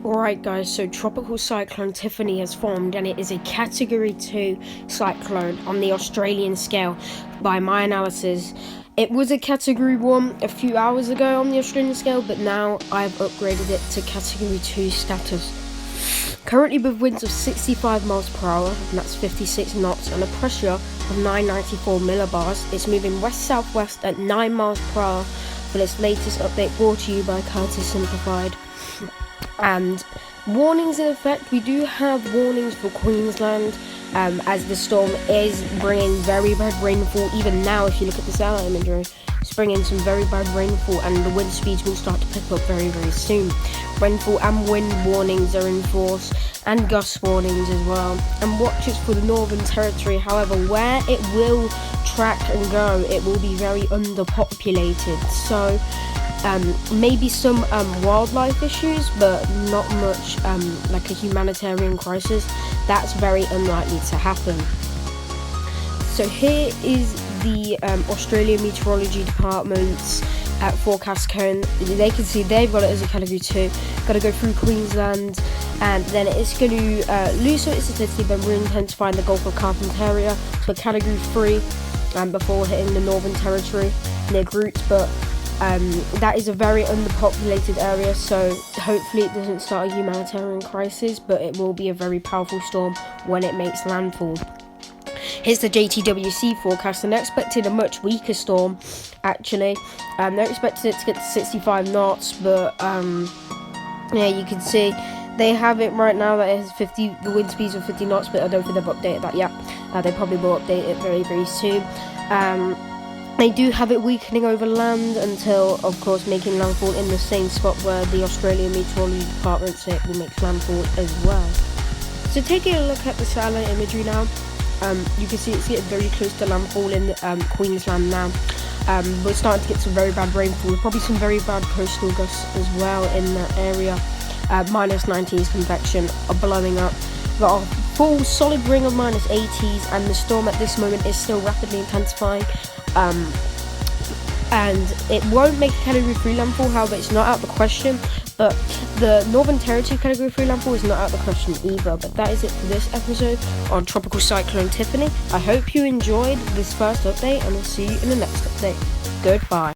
Alright guys, so Tropical Cyclone Tiffany has formed, and it is a Category 2 cyclone on the Australian scale. By my analysis, it was a Category 1 a few hours ago on the Australian scale, but now I've upgraded it to Category 2 status. Currently with winds of 65 miles per hour, and that's 56 knots, and a pressure of 994 millibars. It's moving west-southwest at 9 miles per hour for this latest update, brought to you by Curtis Simplified. And warnings in effect. We do have warnings for Queensland, as the storm is bringing very bad rainfall. Even now, if you look at the satellite imagery, it's bringing some very bad rainfall, and the wind speeds will start to pick up very, very soon. Rainfall and wind warnings are in force, and gust warnings as well. And watches for the Northern Territory. However, where it will track and go, it will be very underpopulated. So maybe some wildlife issues, but not much like a humanitarian crisis. That's very unlikely to happen. So here is the Australian Meteorology Department's forecast cone. They can see they've got it as a Category 2. Got to go through Queensland, and then it's going to lose some its intensity but re-intensify in the Gulf of Carpentaria to a Category 3 before hitting the Northern Territory near Groot. But that is a very underpopulated area, so hopefully it doesn't start a humanitarian crisis, but it will be a very powerful storm when it makes landfall. Here's the JTWC forecast, and they're expecting a much weaker storm, actually. They're expecting it to get to 65 knots, but yeah, you can see they have it right now that it has the wind speeds of 50 knots, but I don't think they've updated that yet. They probably will update it very, very soon. They do have it weakening over land until, of course, making landfall in the same spot where the Australian Meteorology Department say it will make landfall as well. So taking a look at the satellite imagery now, you can see it's getting very close to landfall in Queensland now. We're starting to get some very bad rainfall, probably some very bad coastal gusts as well in that area. Minus 90s convection are blowing up. Got a full solid ring of minus 80s, and the storm at this moment is still rapidly intensifying. And it won't make a Category 3 landfall, however it's not out of the question, but the Northern Territory Category 3 landfall is not out of the question either. But that is it for this episode on Tropical Cyclone Tiffany. I hope you enjoyed this first update, and I'll see you in the next update. Goodbye.